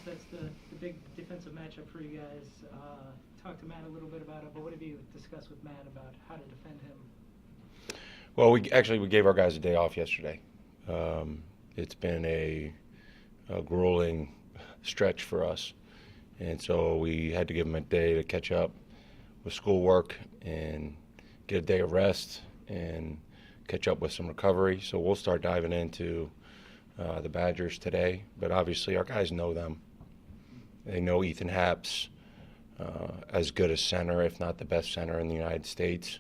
That's the big defensive matchup for you guys. Talk to Matt a little bit about it, but what have you discussed with Matt about how to defend him? Well, we gave our guys a day off yesterday. It's been a grueling stretch for us, and so we had to give them a day to catch up with schoolwork and get a day of rest and catch up with some recovery. So we'll start diving into the Badgers today, but obviously our guys know them. They know Ethan Happ's as good a center, if not the best center in the United States.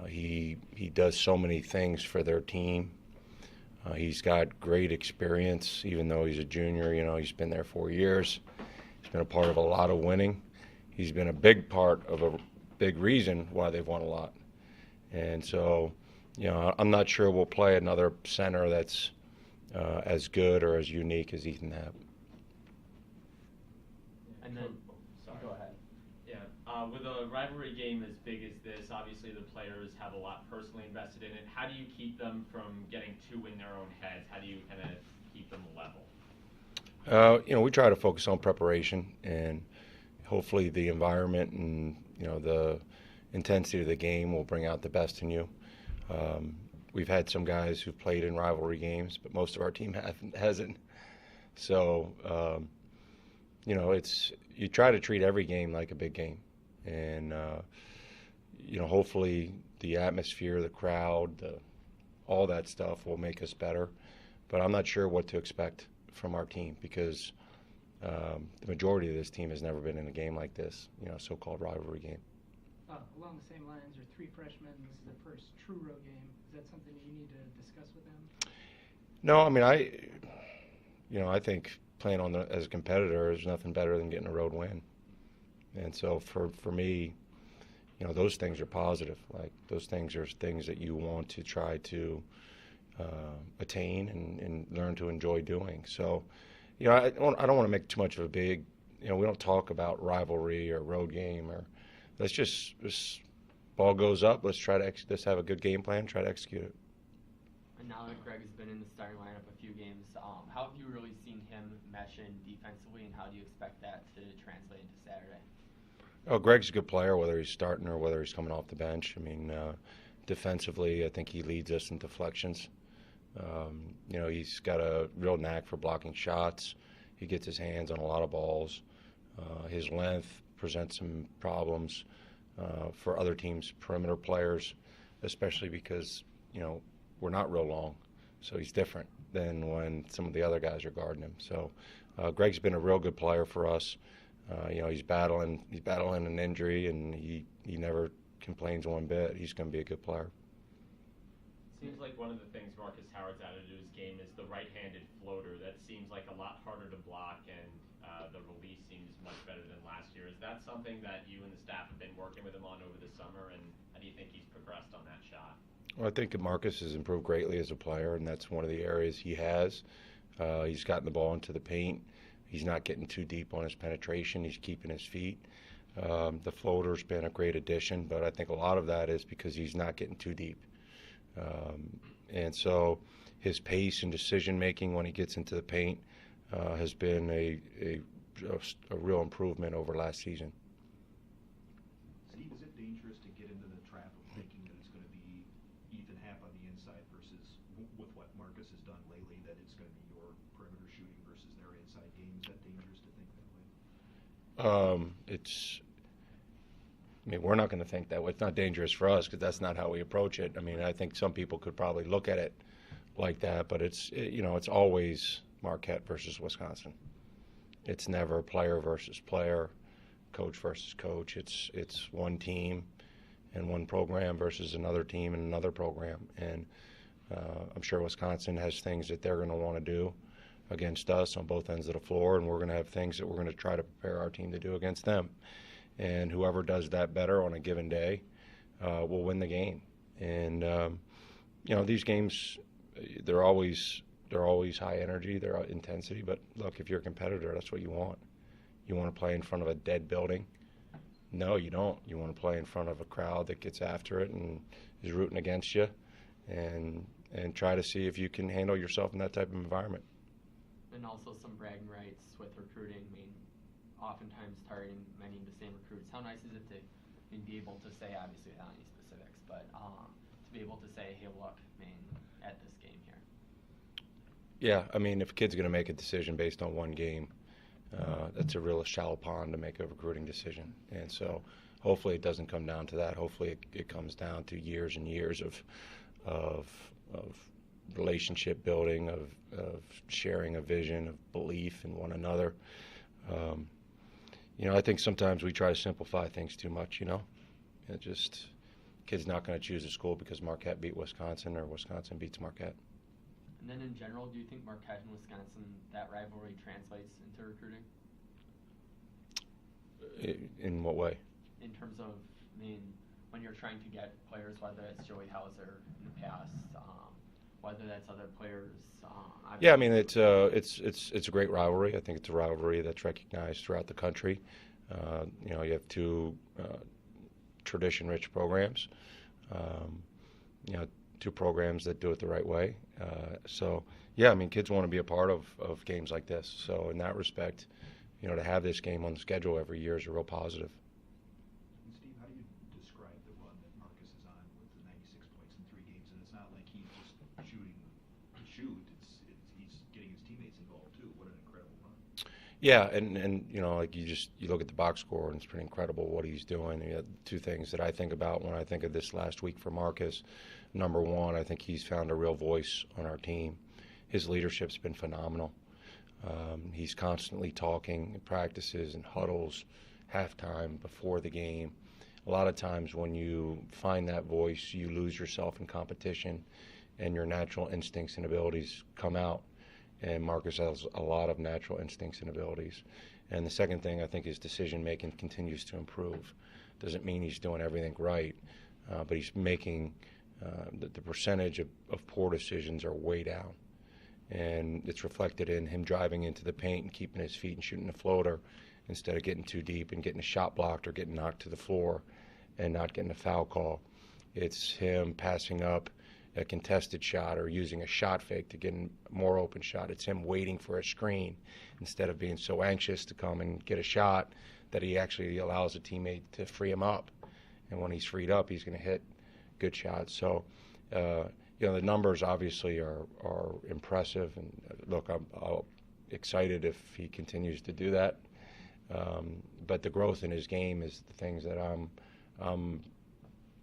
He does so many things for their team. He's got great experience, even though he's a junior. You know, he's been there 4 years. He's been a part of a lot of winning. He's been a big part of a big reason why they've won a lot. And so, you know, I'm not sure we'll play another center that's as good or as unique as Ethan Happ. And then, sorry. Go ahead. Yeah, with a rivalry game as big as this, obviously the players have a lot personally invested in it. How do you keep them from getting too in their own heads? How do you kind of keep them level? You know, we try to focus on preparation, and hopefully the environment and, you know, the intensity of the game will bring out the best in you. We've had some guys who've played in rivalry games, but most of our team hasn't. So, you know, you try to treat every game like a big game. And, you know, hopefully the atmosphere, the crowd, all that stuff will make us better. But I'm not sure what to expect from our team because the majority of this team has never been in a game like this, you know, so-called rivalry game. Along the same lines, are three freshmen. This is their first true road game. Is that something you need to discuss with them? No, I mean, I think playing as a competitor is nothing better than getting a road win. And so for me, you know, those things are positive. Like those things are things that you want to try to attain and learn to enjoy doing. So, you know, I don't want to make too much of a big, you know, we don't talk about rivalry or road game or let's just this ball goes up. Let's try to let's have a good game plan. Try to execute it. And now that Greg has been in the starting lineup a few games, how have you really seen him mesh in defensively, and how do you expect that to translate into Saturday? Oh, Greg's a good player, whether he's starting or whether he's coming off the bench. I mean, defensively, I think he leads us in deflections. You know, he's got a real knack for blocking shots. He gets his hands on a lot of balls. His length presents some problems for other teams' perimeter players, especially because, you know, we're not real long. So he's different than when some of the other guys are guarding him. So Greg's been a real good player for us. You know, he's battling an injury, and he never complains one bit. He's going to be a good player. Seems like one of the things Markus Howard's added to his game is the right-handed floater. That seems like a lot harder to block, and the release seems much better than last year. Is that something that you and the staff have been working with him on over the summer, and how do you think he's progressed on that shot? Well, I think Markus has improved greatly as a player, and that's one of the areas he has. He's gotten the ball into the paint. He's not getting too deep on his penetration. He's keeping his feet. The floater's been a great addition, but I think a lot of that is because he's not getting too deep. And so his pace and decision-making when he gets into the paint has been a real improvement over last season. Steve, is it dangerous to get into the trap of thinking that it's going to be Ethan Happ on the inside versus with what Markus has done lately, that it's going to be your perimeter shooting versus their inside game? Is that dangerous to think that way? I mean, we're not going to think that way. It's not dangerous for us because that's not how we approach it. I mean, I think some people could probably look at it like that, but you know, it's always Marquette versus Wisconsin. It's never player versus player, coach versus coach. It's one team and one program versus another team and another program. And I'm sure Wisconsin has things that they're going to want to do against us on both ends of the floor, and we're going to have things that we're going to try to prepare our team to do against them. And whoever does that better on a given day will win the game. And you know, these games, they're always high energy, they're intensity. But look, if you're a competitor, that's what you want. You want to play in front of a dead building? No, you don't. You want to play in front of a crowd that gets after it and is rooting against you, and try to see if you can handle yourself in that type of environment. And then also some bragging rights with recruiting. I mean, oftentimes targeting many of the same recruits. How nice is it to be able to say, obviously without any specifics, but to be able to say, hey, look, I mean, at this game here. Yeah, I mean, if a kid's going to make a decision based on one game, that's a real shallow pond to make a recruiting decision. And so hopefully it doesn't come down to that. Hopefully it comes down to years and years of relationship building, of sharing a vision, of belief in one another. I think sometimes we try to simplify things too much, It just, kid's not going to choose a school because Marquette beat Wisconsin or Wisconsin beats Marquette. And then in general, do you think Marquette and Wisconsin, that rivalry translates into recruiting? In what way? In terms of, when you're trying to get players, whether it's Joey Hauser in the past, whether that's other players. Yeah, it's a great rivalry. I think it's a rivalry that's recognized throughout the country. You have two tradition-rich programs. Two programs that do it the right way. Kids want to be a part of games like this. So in that respect, to have this game on the schedule every year is a real positive. And Steve, how do you describe the run that Markus is on with the 96 points in 3 games? And it's not like he's just shooting to shoot. He's getting his teammates involved too. What an incredible run. Yeah, and you look at the box score and it's pretty incredible what he's doing. Two things that I think about when I think of this last week for Markus. Number one, I think he's found a real voice on our team. His leadership's been phenomenal. He's constantly talking in practices and huddles, halftime, before the game. A lot of times when you find that voice, you lose yourself in competition and your natural instincts and abilities come out. And Markus has a lot of natural instincts and abilities. And the second thing, I think his decision-making continues to improve. Doesn't mean he's doing everything right, but he's making the percentage of poor decisions are way down. And it's reflected in him driving into the paint and keeping his feet and shooting the floater instead of getting too deep and getting a shot blocked or getting knocked to the floor and not getting a foul call. It's him passing up a contested shot or using a shot fake to get a more open shot. It's him waiting for a screen instead of being so anxious to come and get a shot that he actually allows a teammate to free him up. And when he's freed up, he's going to hit good shots. So, the numbers obviously are impressive. And look, I'm excited if he continues to do that. But the growth in his game is the things that I'm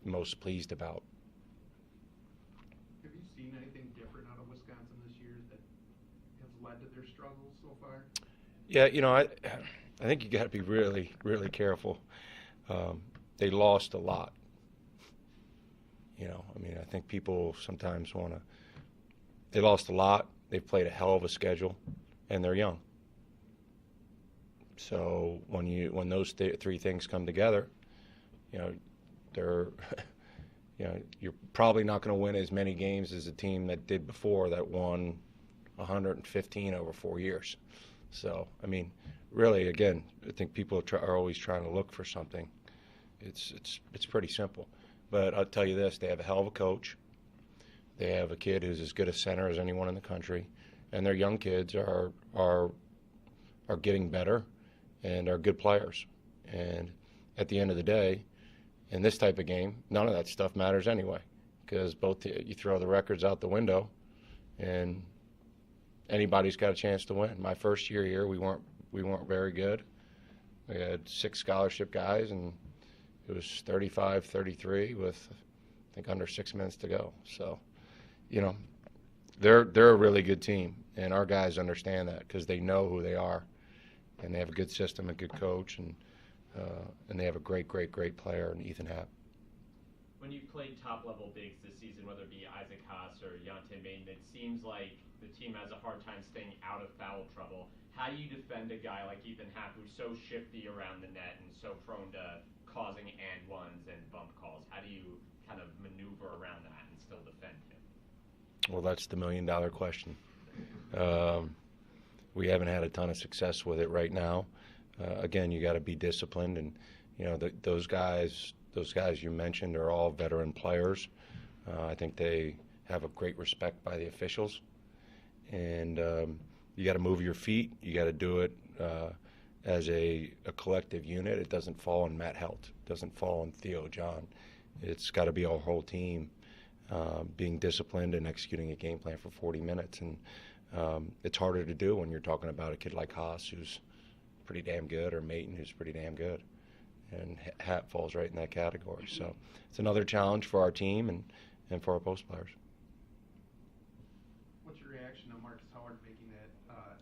most pleased about. Have you seen anything different out of Wisconsin this year that has led to their struggles so far? Yeah, I think you got to be really, really careful. They lost a lot. I think people sometimes they lost a lot. They've played a hell of a schedule, and they're young. So when those three things come together, you're probably not going to win as many games as a team that did before that won 115 over 4 years. So, really, again, I think people are always trying to look for something. It's pretty simple. But I'll tell you this, they have a hell of a coach. They have a kid who's as good a center as anyone in the country. And their young kids are getting better and are good players. And at the end of the day, in this type of game, none of that stuff matters anyway, because you throw the records out the window and anybody's got a chance to win. My first year here, we weren't very good. We had 6 scholarship guys, and it was 35-33 with, I think, under 6 minutes to go. So, they're a really good team, and our guys understand that because they know who they are, and they have a good system, a good coach, and they have a great player in Ethan Happ. When you've played top-level bigs this season, whether it be Isaac Haas or Yontae Maiden, it seems like the team has a hard time staying out of foul trouble. How do you defend a guy like Ethan Happ who's so shifty around the net and so prone to causing and ones and bump calls? How do you kind of maneuver around that and still defend him? Well, that's the million-dollar question. We haven't had a ton of success with it right now. Again, you got to be disciplined, and those guys you mentioned are all veteran players. I think they have a great respect by the officials, and you got to move your feet. You got to do it as a collective unit. It doesn't fall on Matt Helt. It doesn't fall on Theo John. It's got to be our whole team being disciplined and executing a game plan for 40 minutes. And it's harder to do when you're talking about a kid like Haas, who's pretty damn good, or Mayton, who's pretty damn good. And Happ falls right in that category. So it's another challenge for our team and for our post players. What's your reaction to Markus Howard making that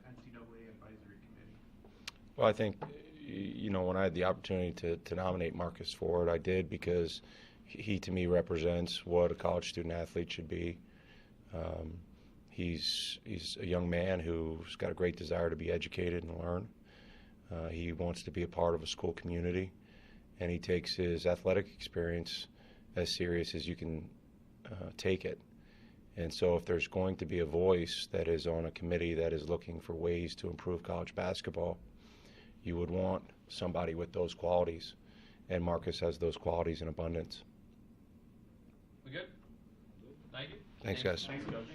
NCAA advisory committee? Well, I think, when I had the opportunity to nominate Markus for it, I did, because he, to me, represents what a college student athlete should be. He's a young man who's got a great desire to be educated and learn. He wants to be a part of a school community, and he takes his athletic experience as serious as you can take it. And so if there's going to be a voice that is on a committee that is looking for ways to improve college basketball, you would want somebody with those qualities, and Markus has those qualities in abundance. We good? Thank you. Thanks, guys. Thanks, Coach.